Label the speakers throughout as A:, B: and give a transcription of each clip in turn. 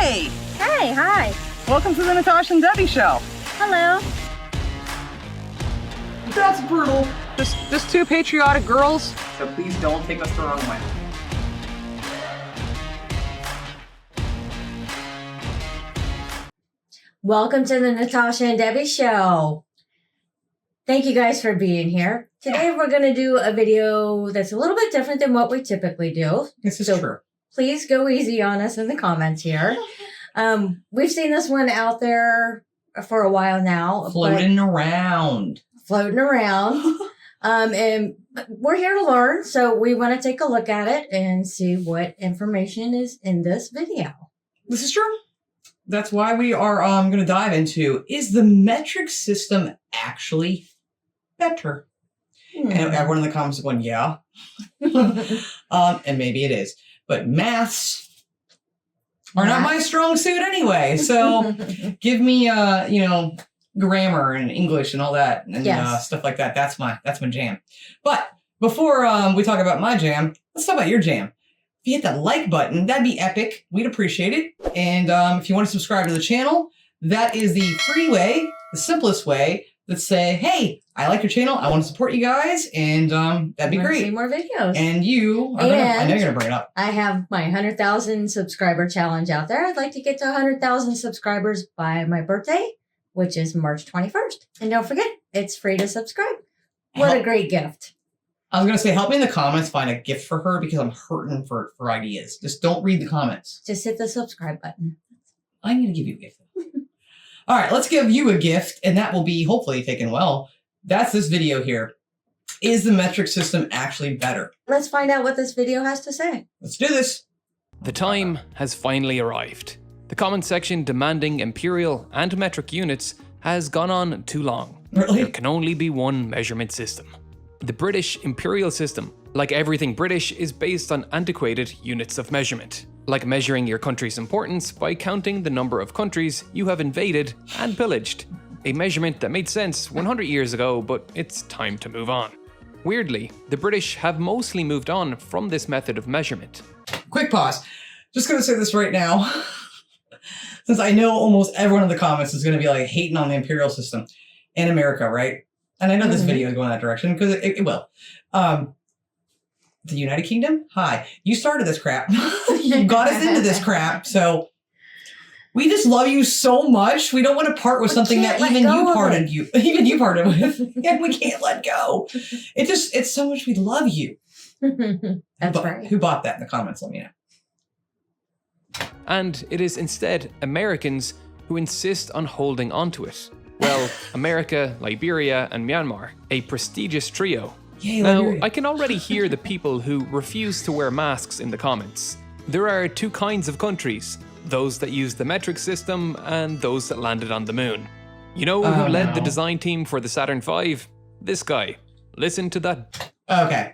A: Hey!
B: Hey, hi.
A: Welcome to the Natasha and Debbie show.
B: Hello.
A: That's brutal. Just two patriotic girls. So please don't take us the wrong way.
B: Welcome to the Natasha and Debbie show. Thank you guys for being here. Today we're going to do a video that's a little bit different than what we typically do.
A: This is true.
B: Please go easy on us in the comments here. We've seen this one out there for a while now.
A: Floating around.
B: And we're here to learn, so we want to take a look at it and see what information is in this video.
A: This is true. That's why we are going to dive into, is the metric system actually better? And everyone in the comments is going, yeah. And maybe it is. But maths are not my strong suit anyway. So give me, grammar and English and all that and stuff like that. That's my jam. But before we talk about my jam, let's talk about your jam. If you hit that like button, that'd be epic. We'd appreciate it. And if you want to subscribe to the channel, that is the free way, the simplest way. Let's say, hey, I like your channel. I want to support you guys. And that'd be great.
B: See more videos.
A: And you are I know you're going to bring it up.
B: I have my 100,000 subscriber challenge out there. I'd like to get to 100,000 subscribers by my birthday, which is March 21st. And don't forget, it's free to subscribe. What a great gift.
A: I was going to say, help me in the comments find a gift for her because I'm hurting for ideas. Just don't read the comments.
B: Just hit the subscribe button.
A: I'm going to give you a gift. All right, let's give you a gift, and that will be hopefully taken well. That's this video here. Is the metric system actually better?
B: Let's find out what this video has to say.
A: Let's do this.
C: The time has finally arrived. The comment section demanding imperial and metric units has gone on too long.
A: Really?
C: There can only be one measurement system. The British imperial system, like everything British, is based on antiquated units of measurement. Like measuring your country's importance by counting the number of countries you have invaded and pillaged. A measurement that made sense 100 years ago, but it's time to move on. Weirdly, the British have mostly moved on from this method of measurement.
A: Quick pause. Just going to say this right now. Since I know almost everyone in the comments is going to be like hating on the imperial system in America, right? And I know this video is going that direction because it will. The United Kingdom? Hi. You started this crap. You got us into this crap. So we just love you so much. We don't want to part with something that even you parted with. And we can't let go. It's so much we love you.
B: That's right.
A: Who bought that in the comments? Let me know.
C: And it is instead Americans who insist on holding onto it. Well, America, Liberia, and Myanmar, a prestigious trio.
A: Yay,
C: now,
A: Liberia.
C: I can already hear the people who refuse to wear masks in the comments. There are two kinds of countries, those that use the metric system and those that landed on the moon. You know who led the design team for the Saturn V? This guy. Listen to that.
A: Okay.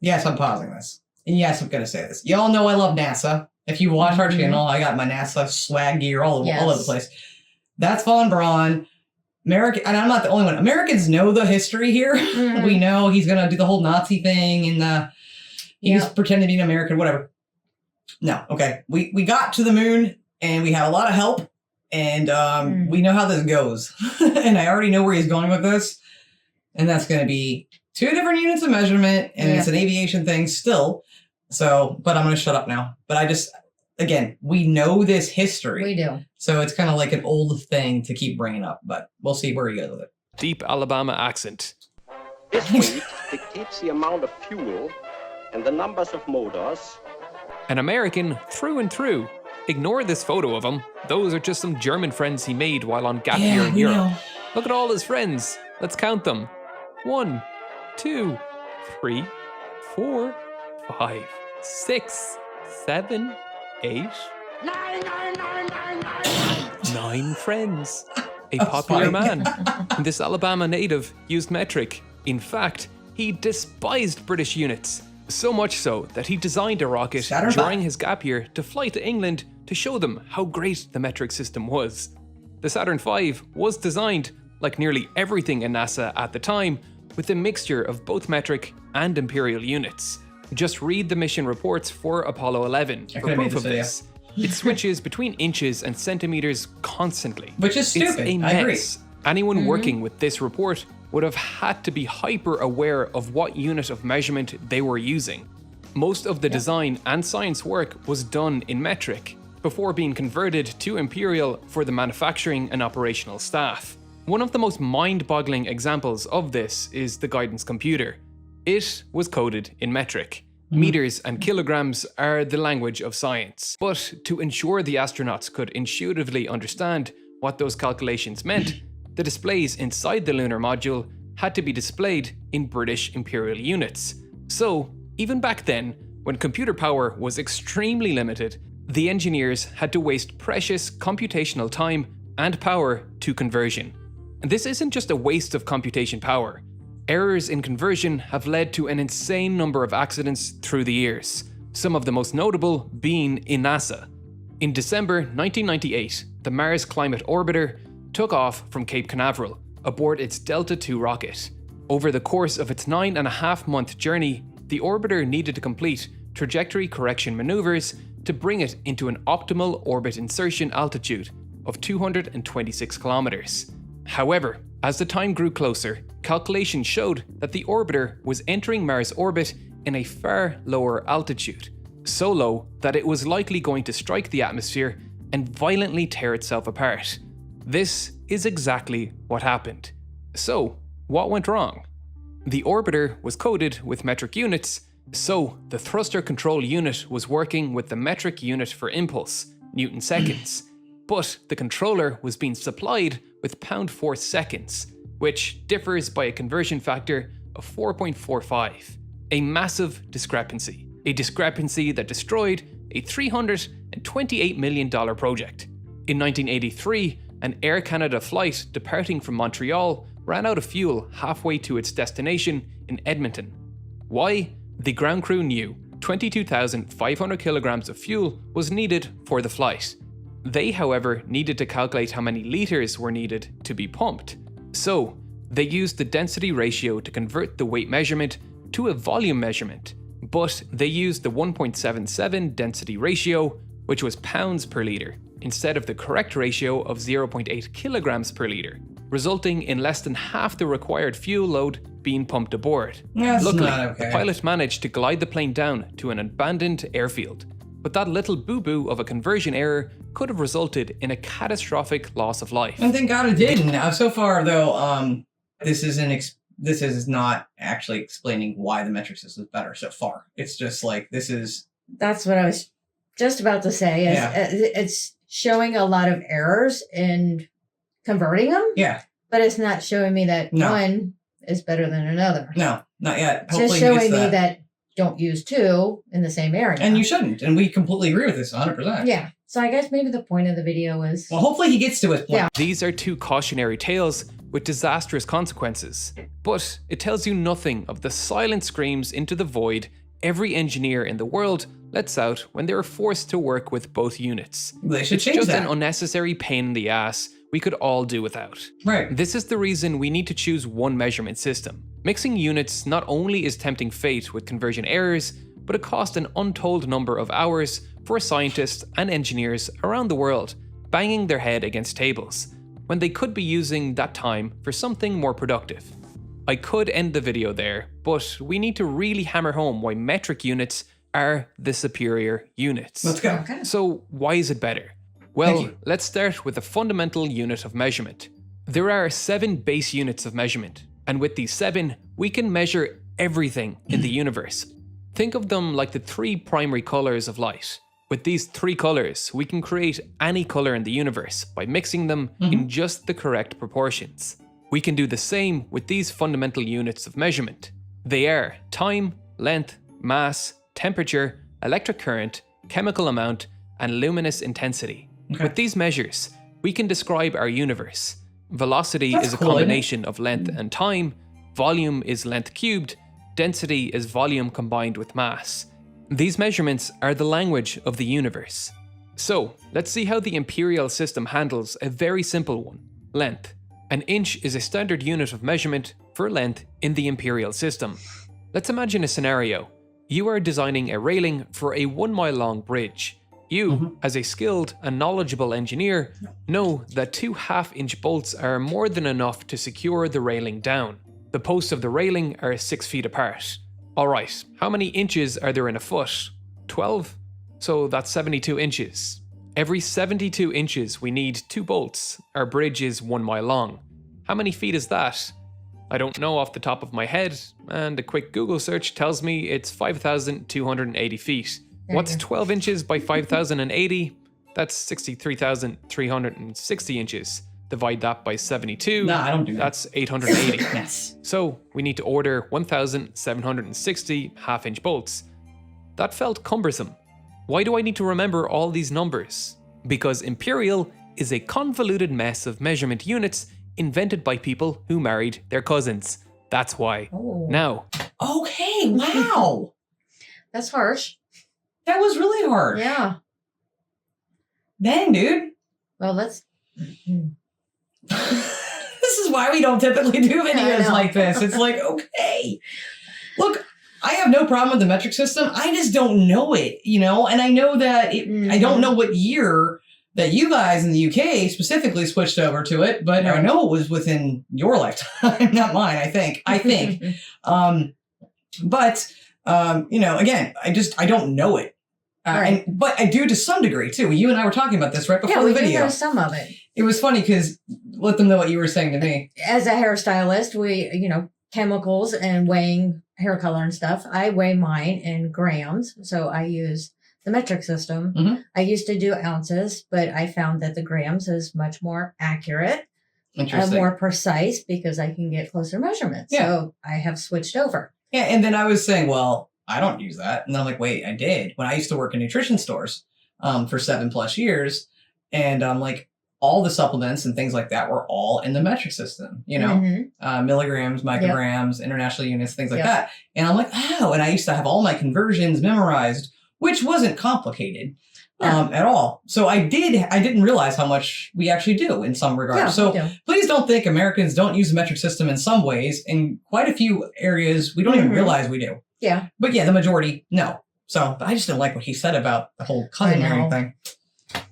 A: Yes, I'm pausing this. And yes, I'm going to say this. Y'all know I love NASA. If you watch our channel, I got my NASA swag gear all over the place. That's Von Braun. And I'm not the only one. Americans know the history here. We know he's going to do the whole Nazi thing and he's pretending to be an American, whatever. No, okay. We got to the moon and we had a lot of help and we know how this goes. And I already know where he's going with this. And that's going to be 2 different units of measurement and it's an aviation thing still. So, but I'm going to shut up now. But again, we know this history.
B: We do.
A: So it's kind of like an old thing to keep bringing up, but we'll see where he goes with it.
C: Deep Alabama accent.
D: This weight dictates the amount of fuel and the numbers of motors.
C: An American through and through. Ignore this photo of him. Those are just some German friends he made while on gap year in Europe.
A: Know.
C: Look at all his friends. Let's count them. 1, 2, 3, 4, 5, 6, 7, 8. 9 friends. A popular man. This Alabama native used metric. In fact, he despised British units. So much so that he designed a rocket during his gap year to fly to England to show them how great the metric system was. The Saturn V was designed, like nearly everything in NASA at the time, with a mixture of both metric and imperial units. Just read the mission reports for Apollo 11
A: I
C: for
A: could've made
C: proof of
A: this
C: this. It switches between inches and centimeters constantly.
A: Which is
C: It's
A: stupid.
C: a
A: I agree.
C: mess. Anyone working with this report would have had to be hyper aware of what unit of measurement they were using. Most of the design and science work was done in metric before being converted to imperial for the manufacturing and operational staff. One of the most mind-boggling examples of this is the guidance computer. It was coded in metric. Meters and kilograms are the language of science. But to ensure the astronauts could intuitively understand what those calculations meant, the displays inside the lunar module had to be displayed in British imperial units. So, even back then, when computer power was extremely limited, the engineers had to waste precious computational time and power to conversion. And this isn't just a waste of computation power. Errors in conversion have led to an insane number of accidents through the years, some of the most notable being in NASA. In December 1998, the Mars Climate Orbiter took off from Cape Canaveral aboard its Delta II rocket. Over the course of its 9.5-month journey, the orbiter needed to complete trajectory correction maneuvers to bring it into an optimal orbit insertion altitude of 226 kilometers. However, as the time grew closer, calculations showed that the orbiter was entering Mars orbit in a far lower altitude, so low that it was likely going to strike the atmosphere and violently tear itself apart. This is exactly what happened. So, what went wrong? The orbiter was coded with metric units, so the thruster control unit was working with the metric unit for impulse, Newton seconds, but the controller was being supplied with pound force seconds, which differs by a conversion factor of 4.45. A massive discrepancy. A discrepancy that destroyed a $328 million project. In 1983, an Air Canada flight departing from Montreal ran out of fuel halfway to its destination in Edmonton. Why? The ground crew knew 22,500 kilograms of fuel was needed for the flight. They, however, needed to calculate how many liters were needed to be pumped. So, they used the density ratio to convert the weight measurement to a volume measurement, but they used the 1.77 density ratio, which was pounds per liter, instead of the correct ratio of 0.8 kilograms per liter, resulting in less than half the required fuel load being pumped aboard.
A: That's
C: Luckily,
A: not okay.
C: the pilot managed to glide the plane down to an abandoned airfield, but that little boo-boo of a conversion error could have resulted in a catastrophic loss of life.
A: And thank God it didn't. Now, so far though, this is not actually explaining why the metric system is better so far. It's just like
B: That's what I was just about to say. Is it's showing a lot of errors in converting them.
A: Yeah.
B: But it's not showing me that one is better than another.
A: No, not yet.
B: It's
A: Hopefully
B: just
A: he gets
B: showing me that don't use two in the same area.
A: And you shouldn't. And we completely agree with this 100%.
B: Yeah. So I guess maybe the point of the video is...
A: Well, hopefully he gets to his point.
B: Yeah.
C: These are two cautionary tales with disastrous consequences, but it tells you nothing of the silent screams into the void every engineer in the world lets out when they are forced to work with both units.
A: They should
C: It's
A: change
C: just
A: that.
C: an unnecessary pain in the ass we could all do without.
A: Right.
C: This is the reason we need to choose one measurement system. Mixing units not only is tempting fate with conversion errors, but it costs an untold number of hours for scientists and engineers around the world banging their head against tables, when they could be using that time for something more productive. I could end the video there, but we need to really hammer home why metric units are the superior units.
A: Let's go.
B: Okay.
C: So why is it better?
A: Thank
C: Well,
A: you.
C: let's start with the fundamental unit of measurement. There are 7 base units of measurement, and with these 7, we can measure everything in the universe. Think of them like the 3 primary colors of light. With these 3 colors, we can create any color in the universe by mixing them in just the correct proportions. We can do the same with these fundamental units of measurement. They are time, length, mass, temperature, electric current, chemical amount, and luminous intensity.
A: Okay.
C: With these measures, we can describe our universe. Velocity
A: That's
C: is a
A: cool, isn't it?
C: combination of length and time, volume is length cubed, density is volume combined with mass. These measurements are the language of the universe. So, let's see how the imperial system handles a very simple one, length. An inch is a standard unit of measurement for length in the imperial system. Let's imagine a scenario. You are designing a railing for a 1 mile long bridge. You, as a skilled and knowledgeable engineer, know that 2 half-inch bolts are more than enough to secure the railing down. The posts of the railing are 6 feet apart. Alright, how many inches are there in a foot? 12? So that's 72 inches. Every 72 inches we need 2 bolts. Our bridge is 1 mile long. How many feet is that? I don't know off the top of my head, and a quick Google search tells me it's 5,280 feet. What's 12 inches by 5,080? That's 63,360 inches. Divide that by 72.
A: No, I don't do that.
C: That's 880.
A: Yes.
C: So we need to order 1,760 half-inch bolts. That felt cumbersome. Why do I need to remember all these numbers? Because imperial is a convoluted mess of measurement units invented by people who married their cousins. That's why.
B: Oh.
C: Now,
A: Okay, wow.
B: That's harsh.
A: That was really hard.
B: Yeah.
A: Dang, dude.
B: Well, let's.
A: This is why we don't typically do
B: I
A: videos
B: know.
A: like this. It's like, okay. Look, I have no problem with the metric system. I just don't know it, you know? And I know that I don't know what year that you guys in the UK specifically switched over to it, but I know it was within your lifetime, not mine, I think. You know, again, I don't know it.
B: Right.
A: But I do to some degree too. You and I were talking about this right before
B: Yeah,
A: the
B: we do
A: video.
B: know some of it.
A: It was funny because let them know what you were saying to me.
B: As a hairstylist, we, chemicals and weighing hair color and stuff. I weigh mine in grams, so I use the metric system.
A: Mhm.
B: I used to do ounces, but I found that the grams is much more accurate and
A: Interesting.
B: more precise because I can get closer measurements.
A: Yeah.
B: So I have switched over.
A: Yeah, and then I was saying, well, I don't use that. And I'm like, wait, I did. When I used to work in nutrition stores for 7+ years, and like all the supplements and things like that were all in the metric system, you know,
B: Mhm.
A: milligrams, micrograms, international units, things like
B: Yep.
A: that. And I'm like, oh, and I used to have all my conversions memorized, which wasn't complicated at all. So I didn't realize how much we actually do in some regards.
B: Yeah,
A: So
B: we do.
A: please don't think Americans don't use the metric system in some ways. In quite a few areas, we don't even
B: Mhm.
A: realize we do.
B: Yeah.
A: But yeah, the majority, no. So but I just didn't like what he said about the whole cousin
B: I know.
A: marrying thing.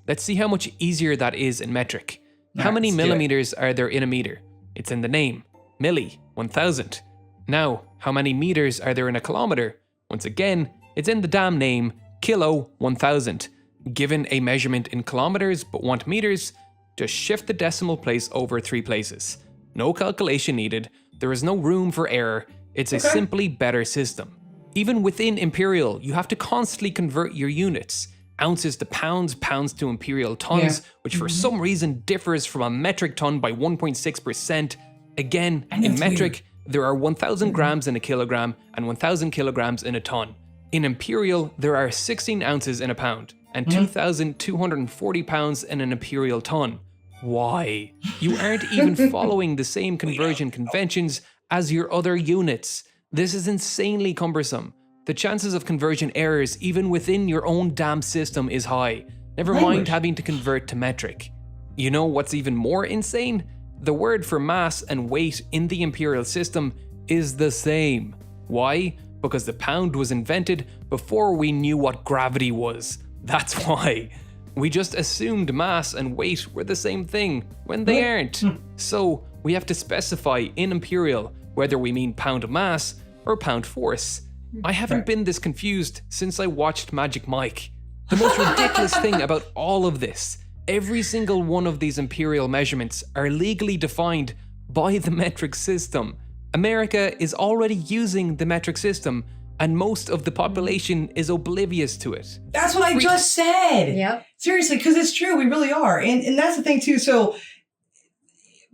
C: let's see how much easier that is in metric. How
A: Alright,
C: many
A: let's do it.
C: millimeters are there in a meter? It's in the name. Milli, 1,000. Now, how many meters are there in a kilometer? Once again, it's in the damn name. Kilo, 1,000. Given a measurement in kilometers but want meters, just shift the decimal place over 3 places. No calculation needed. There is no room for error. It's a
A: Okay.
C: simply better system. Even within imperial, you have to constantly convert your units. Ounces to pounds, pounds to imperial tons, which for some reason differs from a metric ton by 1.6%. Again,
A: I know,
C: in
A: it's
C: metric, there are 1,000 grams in a kilogram and 1,000 kilograms in a ton. In imperial, there are 16 ounces in a pound and 2,240 pounds in an imperial ton. Why? You aren't even following the same conversion conventions as your other units. This is insanely cumbersome. The chances of conversion errors even within your own damn system is high. Never mind
A: Language.
C: having to convert to metric. You know what's even more insane? The word for mass and weight in the imperial system is the same. Why? Because the pound was invented before we knew what gravity was. That's why. We just assumed mass and weight were the same thing, when they aren't. So we have to specify in imperial whether we mean pound mass or pound force. I haven't been this confused since I watched Magic Mike. The most ridiculous thing about all of this, every single one of these imperial measurements are legally defined by the metric system. America is already using the metric system, and most of the population is oblivious to it.
A: That's what I just said.
B: Yep.
A: Seriously, because it's true. We really are. And that's the thing too. So,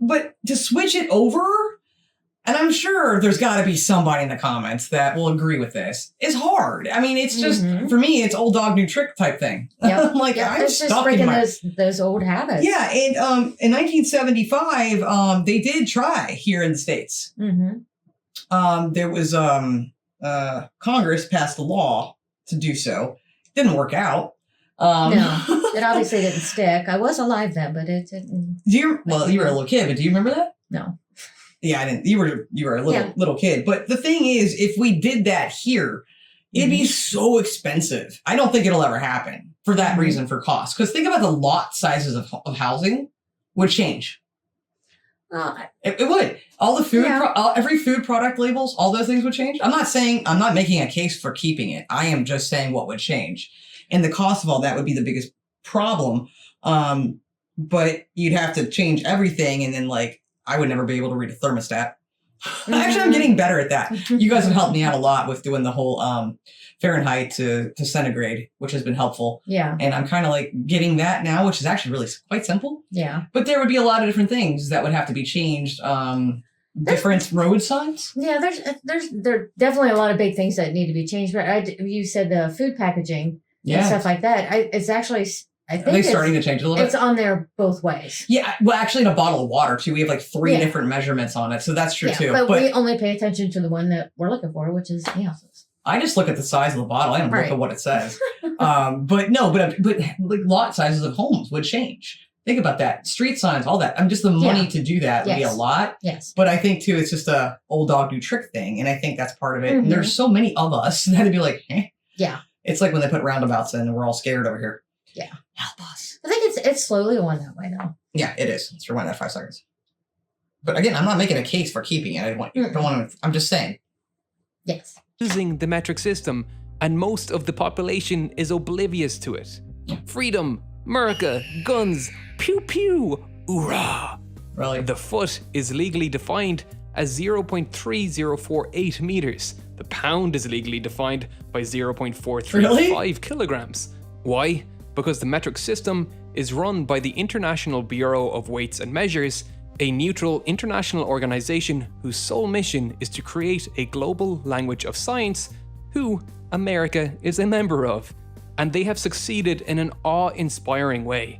A: but to switch it over, and I'm sure there's got to be somebody in the comments that will agree with this, is hard. I mean, it's just, for me, it's old dog, new trick type thing.
B: Yep.
A: Like,
B: Yep.
A: I'm
B: It's just
A: stuck in
B: breaking
A: my...
B: those old habits.
A: Yeah, and in 1975, they did try here in the States.
B: Mm-hmm.
A: There was Congress passed a law to do so. Didn't work out.
B: No, it obviously didn't stick. I was alive then, but it didn't.
A: you were a little kid, but do you remember that?
B: No.
A: Yeah, I didn't. You were a little kid. But the thing is, if we did that here, It'd be so expensive. I don't think it'll ever happen for that reason, for cost. Because think about the lot sizes of housing would change. It would. All the food, every food product labels, all those things would change. I'm not making a case for keeping it. I am just saying what would change. And the cost of all that would be the biggest problem. But you'd have to change everything. And then like, I would never be able to read a thermostat. Actually, I'm getting better at that. You guys have helped me out a lot with doing the whole Fahrenheit to centigrade, which has been helpful.
B: Yeah.
A: And I'm kind of like getting that now, which is actually really quite simple.
B: Yeah.
A: But there would be a lot of different things that would have to be changed. Different road signs.
B: Yeah, there are definitely a lot of big things that need to be changed. But you said the food packaging and stuff like that. It's actually... I think
A: Are they starting to change it a little bit?
B: It's on there both ways.
A: Yeah, well, actually, in a bottle of water, too, we have like 3 different measurements on it. So that's true, too.
B: But we only pay attention to the one that we're looking for, which is the ounces.
A: I just look at the size of the bottle. I don't look at what it says. But like lot sizes of homes would change. Think about that. Street signs, all that. Just the money to do that would be a lot.
B: Yes.
A: But I think, too, it's just a old dog new trick thing. And I think that's part of it. And there's so many of us that would be like, eh.
B: Yeah.
A: It's like when they put roundabouts in and we're all scared over here.
B: Yeah.
A: Help us.
B: I think it's slowly going that way, though.
A: Yeah, it is. Let's rewind that 5 seconds. But again, I'm not making a case for keeping it. I'm just saying.
B: Yes.
C: Using the metric system, and most of the population is oblivious to it. Freedom, America, guns, pew pew, hoorah.
A: Really?
C: The foot is legally defined as 0.3048 meters. The pound is legally defined by 0.435 kilograms. Why? Because the metric system is run by the International Bureau of Weights and Measures, a neutral international organization whose sole mission is to create a global language of science, who America is a member of, and they have succeeded in an awe-inspiring way.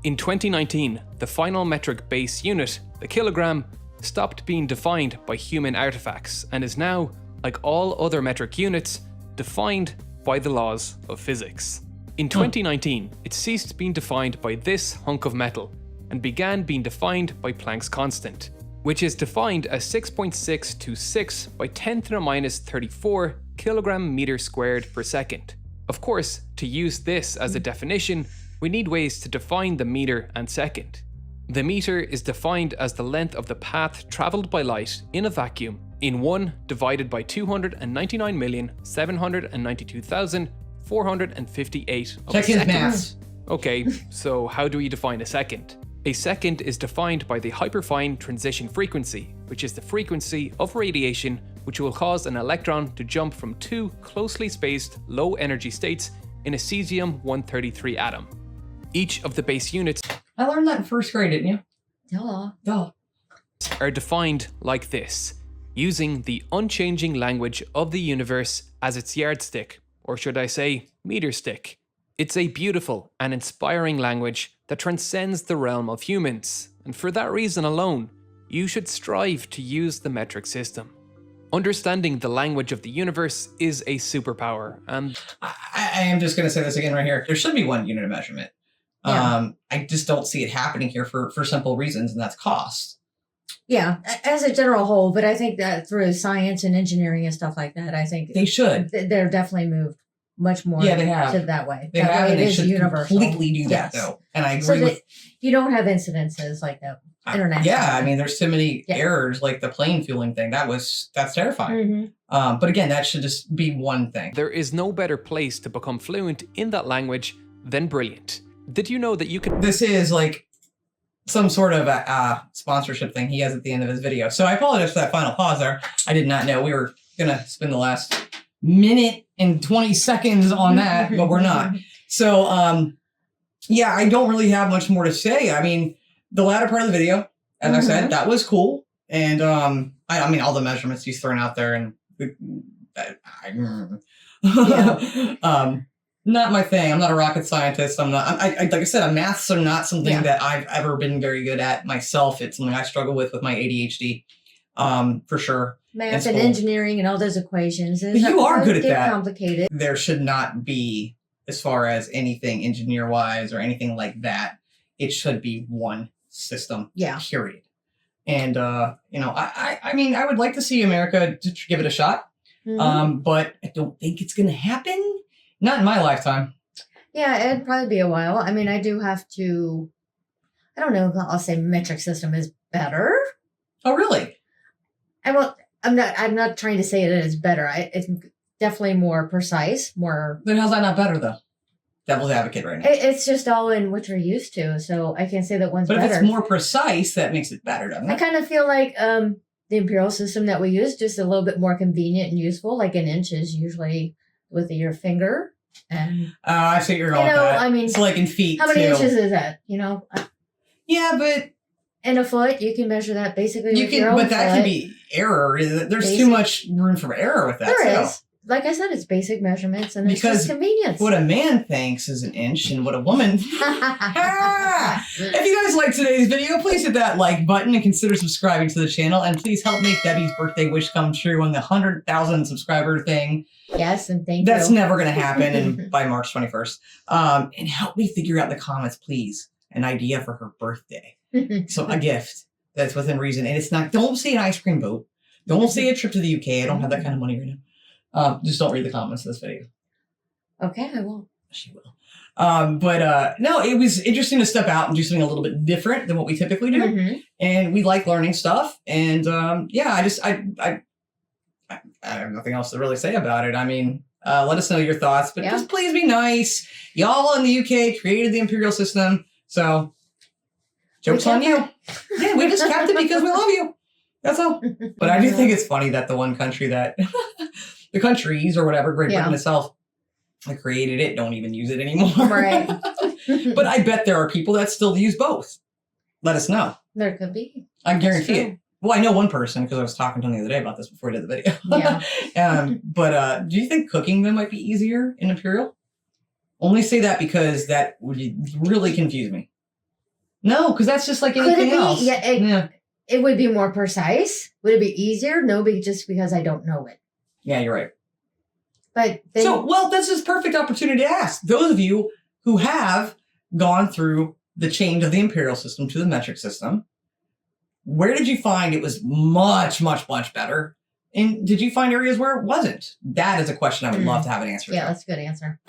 C: In 2019, the final metric base unit, the kilogram, stopped being defined by human artifacts and is now, like all other metric units, defined by the laws of physics. In 2019, it ceased being defined by this hunk of metal and began being defined by Planck's constant, which is defined as 6.626 by 10 to the minus 34 kilogram meter squared per second. Of course, to use this as a definition, we need ways to define the meter and second. The meter is defined as the length of the path traveled by light in a vacuum in 1 divided by 299,792,458 of a second.
A: Maths.
C: Okay, so how do we define a second? A second is defined by the hyperfine transition frequency, which is the frequency of radiation which will cause an electron to jump from 2 closely spaced low energy states in a cesium-133 atom. Each of the base units
A: I learned that in 1st grade, didn't you?
B: Duh.
C: are defined like this, using the unchanging language of the universe as its yardstick, or should I say, meter stick. It's a beautiful and inspiring language that transcends the realm of humans, and for that reason alone, you should strive to use the metric system. Understanding the language of the universe is a superpower, and
A: I am just going to say this again right here. There should be 1 unit of measurement.
B: Yeah.
A: I just don't see it happening here for simple reasons, and that's cost.
B: Yeah, as a general whole, but I think that through science and engineering and stuff like that, I think
A: They should.
B: they're definitely moved much more
A: Yeah, they have.
B: to that way.
A: They
B: that
A: have,
B: way
A: and
B: it
A: they
B: is
A: should
B: universal.
A: completely do that,
B: Yes.
A: though. And I agree
B: So that
A: with...
B: you don't have incidences like that internationally.
A: Yeah, I mean, there's too many errors, like the plane fueling thing. That's terrifying.
B: Mhm.
A: But again, that should just be one thing.
C: there is no better place to become fluent in that language than Brilliant. Did you know that you can
A: This is like some sort of a sponsorship thing he has at the end of his video. So I apologize for that final pause there. I did not know we were going to spend the last minute and 20 seconds on that, but we're not. So, yeah, I don't really have much more to say. I mean, the latter part of the video, as I said, that was cool. And I mean, all the measurements he's thrown out there, and not my thing. I'm not a rocket scientist. I'm not. Like I said, maths are not something that I've ever been very good at myself. It's something I struggle with my ADHD, for sure.
B: Math and engineering and all those equations.
A: You are good at that.
B: Complicated.
A: There should not be, as far as anything engineer-wise or anything like that, it should be one system.
B: Yeah.
A: Period. And I mean, I would like to see America to give it a shot. But I don't think it's going to happen. Not in my lifetime.
B: Yeah, it'd probably be a while. I mean, I do have to, I don't know, I'll say metric system is better.
A: Oh, really?
B: I'm not trying to say it is better. It's definitely more precise, more.
A: Then how's that not better, though? Devil's advocate right now.
B: It's just all in what you're used to, so I can't say that one's
A: but
B: better.
A: If it's more precise, that makes it better, doesn't it?
B: I kind of feel like the imperial system that we use just a little bit more convenient and useful. Like an inch is usually with your finger, and
A: I see what you're going with that.
B: I mean,
A: it's like in feet.
B: How many
A: too.
B: inches is that?
A: Yeah, but
B: in a foot, you can measure that basically.
A: You
B: with
A: can,
B: your own
A: but that
B: foot.
A: can be error. There's too much room for error with that.
B: There
A: too.
B: is. Like I said, it's basic measurements and it's
A: Because
B: just convenience.
A: What a man thinks is an inch, and what a woman. If you guys like today's video, please hit that like button and consider subscribing to the channel. And please help make Debbie's birthday wish come true on the 100,000 subscriber thing.
B: Yes, and thank
A: That's
B: you.
A: never going to happen by March 21st. And help me figure out in the comments, please, an idea for her birthday. So a gift that's within reason. And it's not, don't say an ice cream boat. Don't say a trip to the UK. I don't have that kind of money right now. Just don't read the comments of this video.
B: Okay, I won't.
A: She will. No, it was interesting to step out and do something a little bit different than what we typically do.
B: Mm-hmm.
A: And we like learning stuff. And I have nothing else to really say about it. I mean, let us know your thoughts, but just please be nice. Y'all in the UK created the imperial system. So joke's on you. Yeah, we just kept it because we love you. That's all. But I do think it's funny that the one country that the countries or whatever, Great Britain itself, that created it, don't even use it anymore.
B: Right.
A: But I bet there are people that still use both. Let us know.
B: There could be.
A: I guarantee it. Well, I know one person because I was talking to him the other day about this before I did the video.
B: Yeah.
A: But do you think cooking them might be easier in Imperial? Only say that because that would really confuse me. No, because that's just like anything else.
B: Yeah, it would be more precise. Would it be easier? No, just because I don't know it.
A: Yeah, you're right.
B: But then,
A: this is perfect opportunity to ask those of you who have gone through the change of the imperial system to the metric system. Where did you find it was much, much, much better? And did you find areas where it wasn't? That is a question I would love to have an answer to.
B: Yeah, that's a good answer.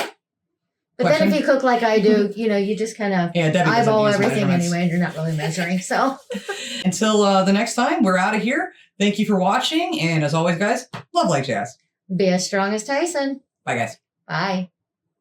B: But then if you cook like I do, you just kind of eyeball everything anyway, and you're not really measuring. So
A: until the next time, we're out of here. Thank you for watching. And as always, guys, love like jazz.
B: Be as strong as Tyson.
A: Bye, guys.
B: Bye.